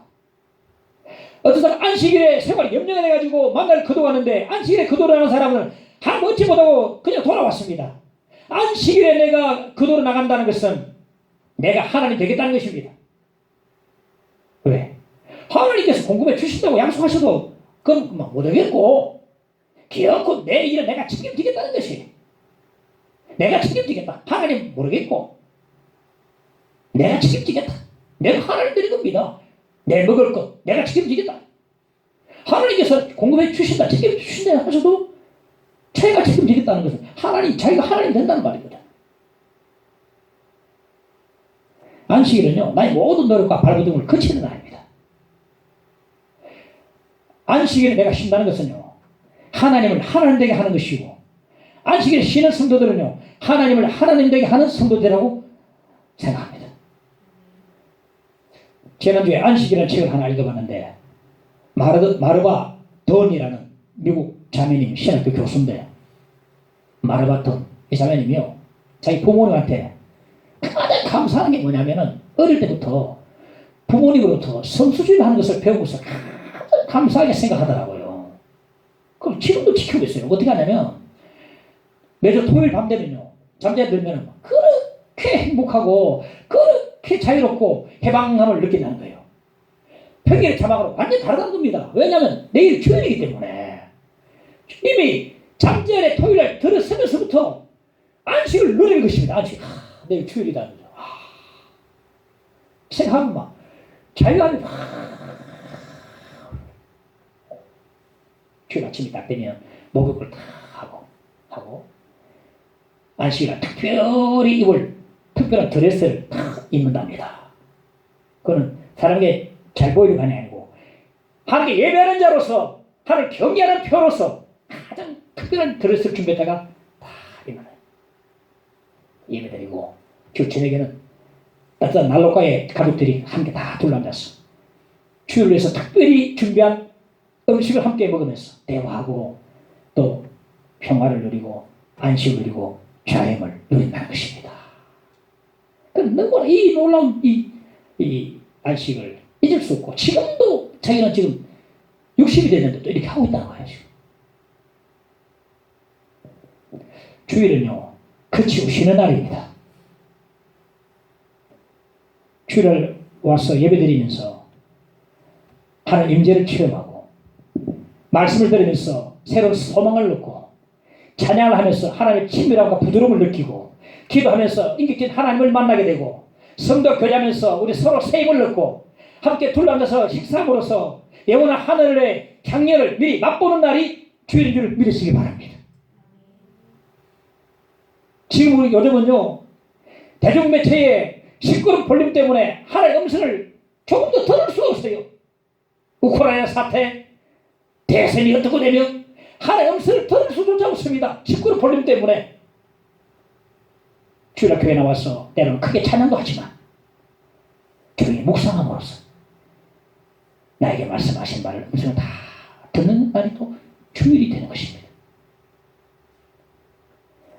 어떤 사람 안식일에 생활이 염려가 돼가지고 만나를 거두었는데, 안식일에 거두어나간 사람은 한 먹지 못하고 그냥 돌아왔습니다. 안식일에 내가 거두어 나간다는 것은 내가 하나님 되겠다는 것입니다. 왜? 하나님께서 공급해 주신다고 약속하셔도 그건 못하겠고, 기어코 내 일은 내가 책임지겠다는 것이, 내가 책임지겠다. 하나님 모르겠고 내가 책임지겠다. 내가 하나님 드린 겁니다. 내 먹을 것 내가 책임지겠다. 하나님께서 공급해 주신다, 책임해 주신다 하셔도 자기가 책임지겠다는 것은 자기가 하나님 된다는 말이거든. 안식일은요, 나의 모든 노력과 발버둥을 거치는 날입니다. 안식일에 내가 쉰다는 것은요, 하나님을 하나님 되게 하는 것이고, 안식일에 쉬는 성도들은요, 하나님을 하나님 되게 하는 성도들이라고 생각합니다. 지난주에 안식이라는 책을 하나 읽어봤는데, 마르바 던이라는 미국 자매님, 신학교 교수인데, 마르바 던, 이 자매님이요, 자기 부모님한테 가장 감사한 게 뭐냐면은, 어릴 때부터 부모님으로부터 성수주의 하는 것을 배우고서 가장 감사하게 생각하더라고요. 그럼 지금도 지키고 있어요. 어떻게 하냐면, 매주 토요일 밤 되면요, 잠자리 들면 그렇게 행복하고 그렇게 자유롭고 해방감을 느낀다는 거예요. 평일에 자막으로 완전히 다르다는 겁니다. 왜냐하면 내일 주일이기 때문에. 이미 잠자리에 토요일에 들어서면서부터 안식을 누리는 것입니다. 안식. 내일 주일이다. 생각하면 막 자유함이 주일 아침이 딱 되면 목욕을 다 하고 안식일에 특별히 입을 특별한 드레스를 딱 입는답니다. 그거는 사람에게 잘 보이는 관이 아니고 하나님께 예배하는 자로서, 하나님을 경외하는 표로서 가장 특별한 드레스를 준비했다가 다 입는 예배드리고, 주 저녁에는 따뜻한 난로가에 가족들이 함께 다 둘러앉아서 주일을 위해서 특별히 준비한 음식을 함께 먹으면서 대화하고 또 평화를 누리고 안식을 누리고 자유함을 누린다는 것입니다. 너무나 이 놀라운 이 안식을 잊을 수 없고, 지금도 자기는 지금 60이 됐는데 또 이렇게 하고 있다는 거예요. 주일은요, 그치고 쉬는 날입니다. 주일을 와서 예배드리면서 하나님 임재를 체험하고, 말씀을 들으면서 새로운 소망을 얻고, 찬양을 하면서 하나님의 친밀함과 부드러움을 느끼고, 기도하면서 인격적인 하나님을 만나게 되고, 성도 교제하면서 우리 서로 세임을 얻고, 함께 둘러앉아서 식사함으로써 영원한 하늘의 향연을 미리 맛보는 날이 주일인 줄 믿으시기 바랍니다. 지금 우리 요즘은요, 대중매체의 시끄러운 볼륨 때문에 하나님의 음성을 조금도 들을 수가 없어요. 우크라이나 사태, 대선이 어떻게 되면 하나님의 음성을 들을 수조차 없습니다. 시끄러운 볼륨 때문에. 주일날 교회 나와서 때로는 크게 찬양도 하지만 조용히 묵상함으로써 나에게 말씀하신 말을 음성을 다 듣는 날이 또 주일이 되는 것입니다.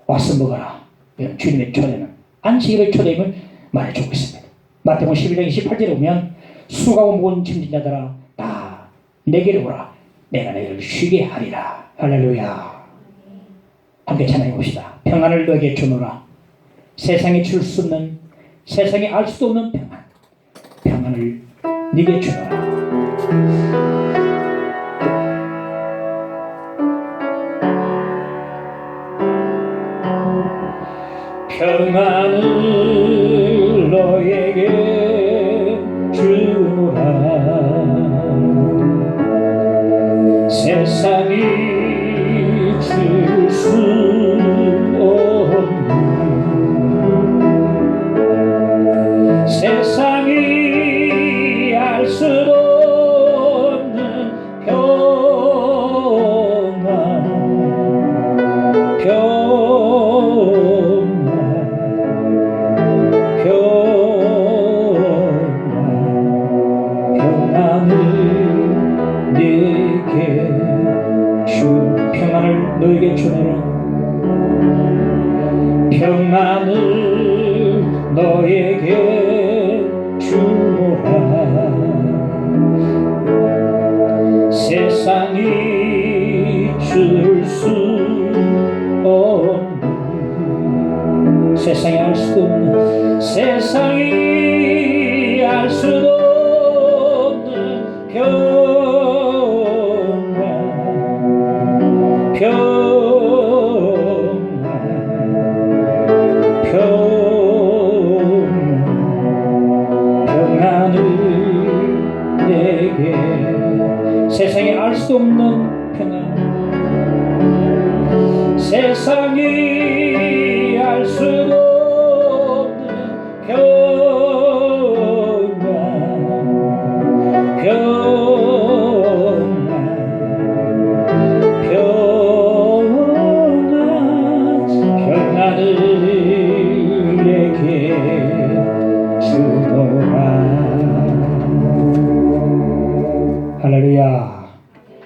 와서 먹어라. 이런 주님의 초대는 안식일의 초대임을 말해주고 있습니다. 마태복음 11장 28절에 보면 수고하고 무거운 짐진 자들아 다 내게로 오라. 내가 너희를 쉬게 하리라. 할렐루야. 함께 찬양해 봅시다. 평안을 너에게 주노라. 세상에 줄 수 없는, 세상에 알 수도 없는 평안을 네게 주노라. 평안을 너에게 주노라. 세상이 줄 수 주노라. 세상이 줄 수 없는, 세상이 알 수도 없는, 세상이 알 수도 없는 평안, 평안을 내게. 세상이 알 수 없는 평안, 세상이 알 수도 없는 평안, 평안을 내게 주노라. 할렐루야.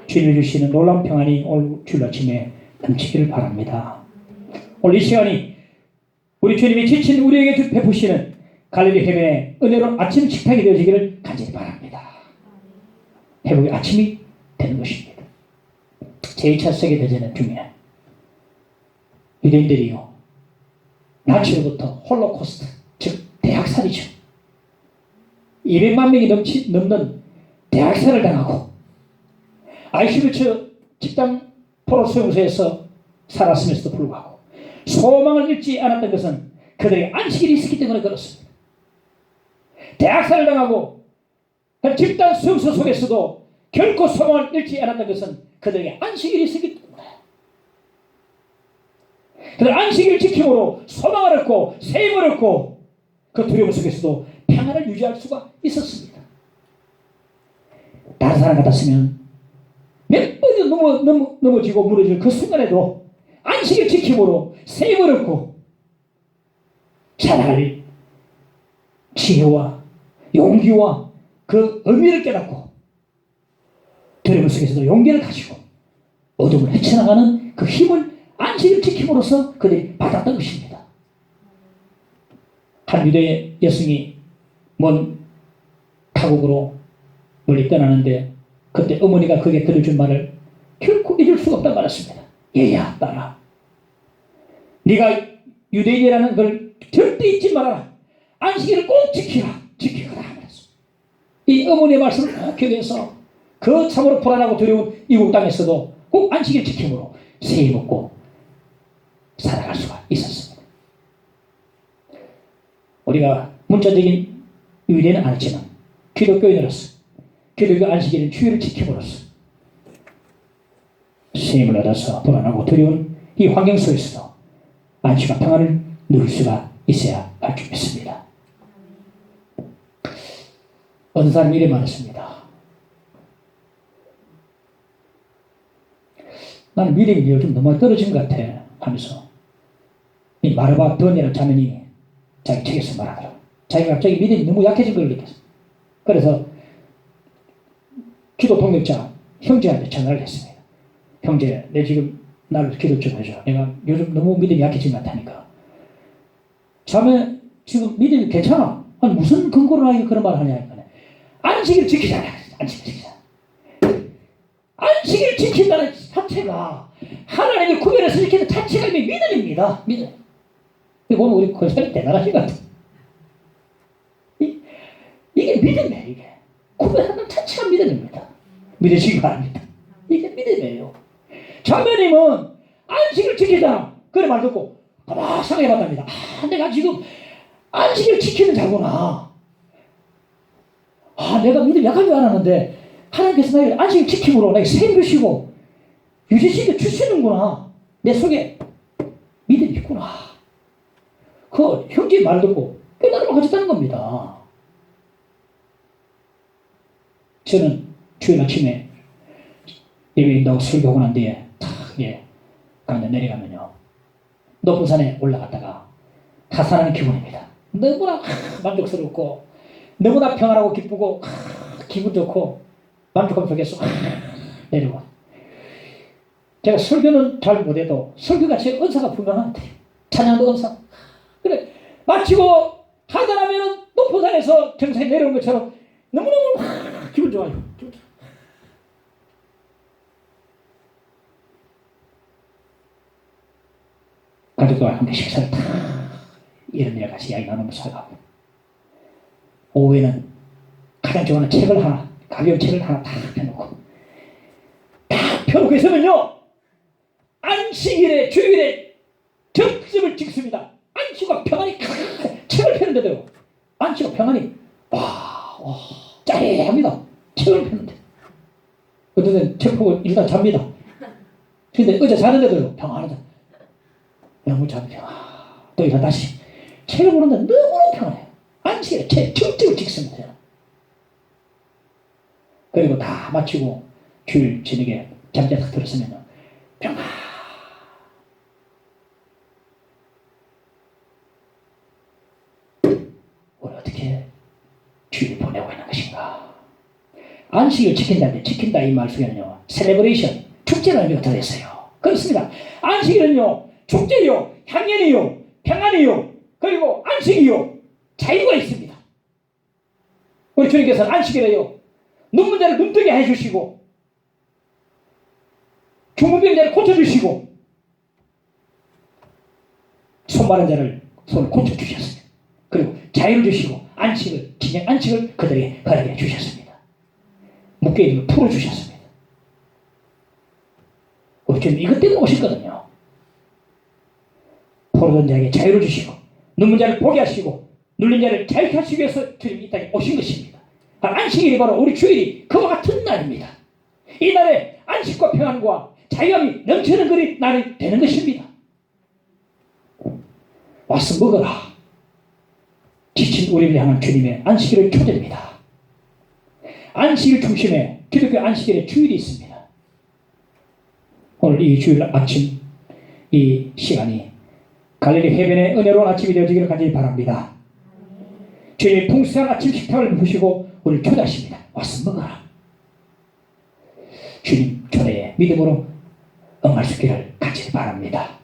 주님이 주시는 놀라운 평안이 오늘 주일 아침에 넘치기를 바랍니다. 오늘 이 시간이 우리 주님이 지친 우리에게 베푸시는 갈릴리 해변의 은혜로운 아침 식탁이 되어지기를 간절히 바랍니다. 회복의 아침이 되는 것입니다. 제2차 세계대전 중에 유대인들이요, 나치로부터 홀로코스트, 즉 대학살이죠, 200만 명이 넘는 대학살을 당하고 아이슈비츠 집단 포로 수용소에서 살았음에도 불구하고 소망을 잃지 않았던 것은 그들의 안식일이 있었기 때문에 그렇습니다. 대학살을 당하고 그 집단 수용소 속에서도 결코 소망을 잃지 않았던 것은 그들에게 안식일이 있었기 때문에, 그들 안식일을 지킴으로 소망을 얻고 세임을 얻고 그 두려움 속에서도 평안을 유지할 수가 있었습니다. 다른 사람 같았으면 몇 번이 넘어지고 무너질 그 순간에도 안식을 지킴으로 세임을 얻고 살아갈 지혜와 용기와 그 의미를 깨닫고 두려움 속에서도 용기를 가지고 어둠을 헤쳐나가는 그 힘을 안식을 지킴으로써 그들이 받았던 것입니다. 한 유대 여성이 먼 타국으로 멀리 떠나는데 그때 어머니가 그에게 들어준 말을 결코 잊을 수가 없다고 말했습니다. 얘야, 딸아, 네가 유대인이라는 걸 절대 잊지 말아라. 안식일을 꼭 지키라. 지키거라. 이 어머니의 말씀을 꼭 기억해서 그 참으로 불안하고 두려운 이국 땅에서도 꼭 안식일 지킴으로 세임 먹고 살아갈 수가 있었습니다. 우리가 문자적인 의례는 않지만 기독교인으로서 기독교 안식일은 주일을 지킴으로써 세임을 얻어서 불안하고 두려운 이 환경 속에서도 안식과 평안을 누릴 수가 있어야 할 줄 믿습니다. 어느 사람이 이래 말했습니다. 나는 믿음이 요즘 너무 떨어진 것 같아 하면서 이 마르바 던이라는 자매니 자기 책에서 말하더라고. 자기가 갑자기 믿음이 너무 약해진 걸 느꼈어. 그래서 기도 동력자 형제한테 전화를 했습니다. 형제, 내 지금 나를 기도 좀 해줘. 내가 요즘 너무 믿음이 약해진 것 같으니까. 자매, 지금 믿음이 괜찮아. 아니, 무슨 근거로 나에게 그런 말을 하냐. 안식일 지키잖아. 안식일 지키잖아. 안식일 지킨다는 자체가 하나님의 구별해서 지키는 자체가 이미 믿음입니다. 믿음. 이거 보면 우리 권사님 대단하신 것 같아. 이게 믿음이에요. 이게 구별하는 자체가 믿음입니다. 믿으시기 바랍니다. 이게 믿음이에요. 자매님은 안식일 지키잖아. 그래 말 듣고 막 생각해봤답니다. 아, 내가 지금 안식일 지키는 자구나. 아, 내가 믿음이 약한 줄 알았는데 하나님께서 나에게 안식일 지킴으로 나에게 세임 주시고 유지시켜 주시는구나. 내 속에 믿음이 있구나. 그 형제의 말 듣고 깨달음을 가졌다는 겁니다. 저는 주일 아침에 예배인다고 설교하고 난 뒤에 탁 강변 내려가면요, 높은 산에 올라갔다가 하산하는 기분입니다. 너무나 만족스럽고 너무나 평안하고 기쁘고 기분 좋고 만족감 속에서 내려와. 제가 설교는 잘 못해도 설교가 제 은사가 분명한 것 같아요. 찬양도 은사. 그래 마치고 하더라면 높은 산에서 정상에 내려온 것처럼 너무너무 막 기분 좋아요. 가족과 함께 식사를 다 이런 일 같이 이야기 나누면서 살아가고, 오후에는 가장 좋아하는 책을 하나, 가벼운 책을 하나 다 펴놓고, 다 펴놓고 있으면요, 안식일에, 주일에 점집을 찍습니다. 안식과 평안이 책을 펴는데도요, 안식과 평안이 짜릿합니다. 책을 펴는데 어떤 데는 책 보고 일단 잡니다. 근데 어제 자는데도요, 평안하다. 너무 잡혀. 또 일어나 다시 책을 보는데 너무너무 평안해요. 안식일에 점집을 찍습니다. 그리고 다 마치고 주일 저녁에 잠자에 딱 들었으면 평안. 오늘 어떻게 주일 보내고 있는 것인가? 안식을 지킨다 이 말 속에는요, 셀레브레이션, 축제라는 의미가 들어있어요. 그렇습니다. 안식일은요, 축제요, 향연이요, 평안이요, 그리고 안식이요, 자유가 있습니다. 우리 주님께서는 안식일에요, 눈먼 자를 눈뜨게 해주시고, 중풍병자를 고쳐주시고, 손 마른 자를 손을 고쳐주셨습니다. 그리고 자유를 주시고, 진정 안식을 그들에게 허락해 주셨습니다. 묶여있는 걸 풀어주셨습니다. 우리 주님 이것 때문에 오셨거든요. 포로된 자에게 자유를 주시고, 눈먼 자를 보게 하시고, 눌린 자를 자유케 하시기 위해서 주님이 이 땅에 오신 것입니다. 안식일이 바로 우리 주일이 그와 같은 날입니다. 이 날에 안식과 평안과 자유함이 넘치는 날이 되는 것입니다. 와서 먹어라. 지친 우리를 향한 주님의 안식일을 초대합니다. 안식일 중심에 기독교 안식일의 주일이 있습니다. 오늘 이 주일 아침 이 시간이 갈릴리 해변의 은혜로운 아침이 되어지기를 간절히 바랍니다. 주님의 풍성한 아침 식탁을 보시고 우리를 초대하십니다. 와서 먹어라. 주님 초대에 믿음으로 응할 수 있기를 간절히 바랍니다.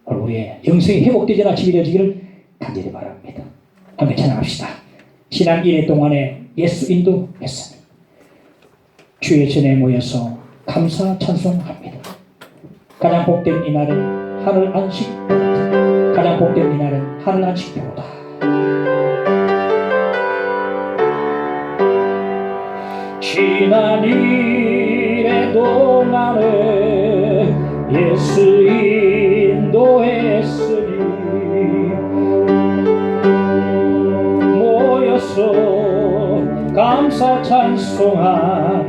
오늘 우리의 영성이 회복되지 아침이 되어지기를 간절히 바랍니다. 함께 찬양합시다. 지난 1회 동안에 예수 인도했으니 주의 전에 모여서 감사 찬송합니다. 가장 복된 이날은 하늘 안식표다. 가장 복된 이날은 하늘 안식표다. 지난 1회 동안에 예수 인도했으니 모여서 감사 찬송합니다.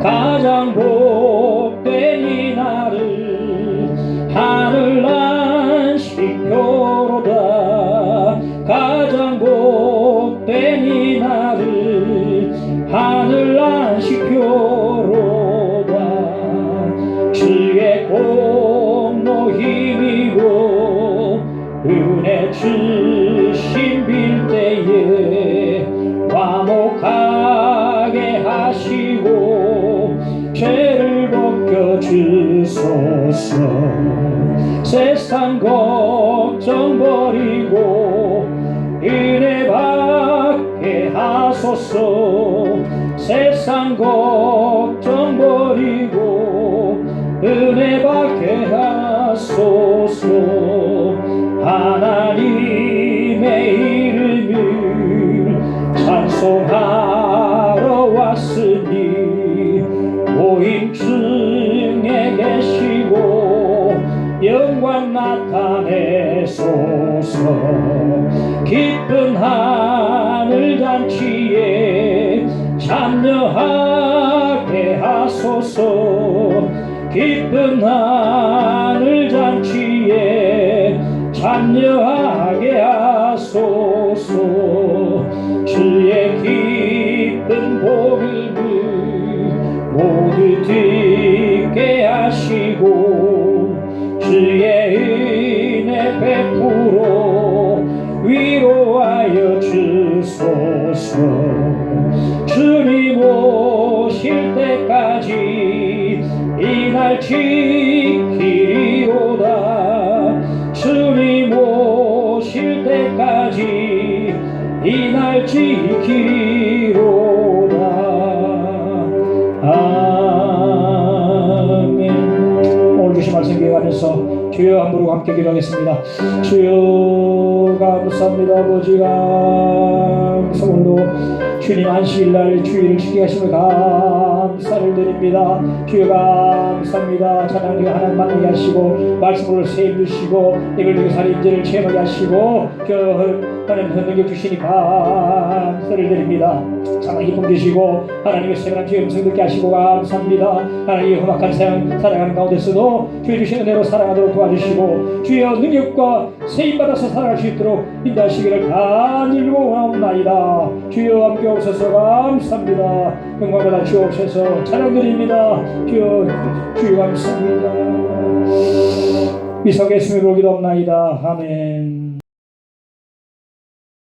가장 복된 이날을 하늘 안식표로다. 가장 복된 이날을 하늘 안식표로다. 주의 공로 힘이고 은혜 주신 빌때에 화목하게 하시고 죄를 벗겨주소서. 세상 걱정 버리고 은혜 받게 하소서. 세상 걱정 버리고 은혜 받게 하소서. 하나님의 이름을 찬송하러 왔으니 모임 중에 계시고 영광 나타내소서. 기쁜 하늘 잔치에 참여하게 하소서. 기쁜 하늘 잔치에 참여하게 하소서. 주의 기쁜 복음을 모두 듣게 하시고 주의 은혜 베풀어 위로하여 주소서. 주님 오실 때까지 이 날 지키리 때까지 이날 지키로다. 아멘. 오늘 주신 말씀 기억하면서 주여 한 부르고 함께 기도하겠습니다. 주여 감사합니다. 아버지가 오늘도 주님 안식일날 주일을 지키게 하심을 감사를 드립니다. 주여 감사합니다. 찬양을 하나님 만나게 하시고 말씀으로 세임 주시고 이걸 통해 살의 인재를 체험하게 하시고 하나님 능력 주시니 감사를 드립니다. 참아 기쁨 주시고 하나님의 세밀한 주의 음성 듣게 하시고 감사합니다. 하나님의 험악한 세상 살아가는 가운데서도 주의 주신 은혜로 살아가도록 도와주시고 주여 능력과 세임받아서 살아갈 수 있도록 인도하시기를 간절히 원하옵나이다. 주여 함께 없어서 감사합니다. 영광받아 주옵소서. 찬양드립니다. 주여 감사합니다. 미성의 스미로 기도옵나이다. 아멘.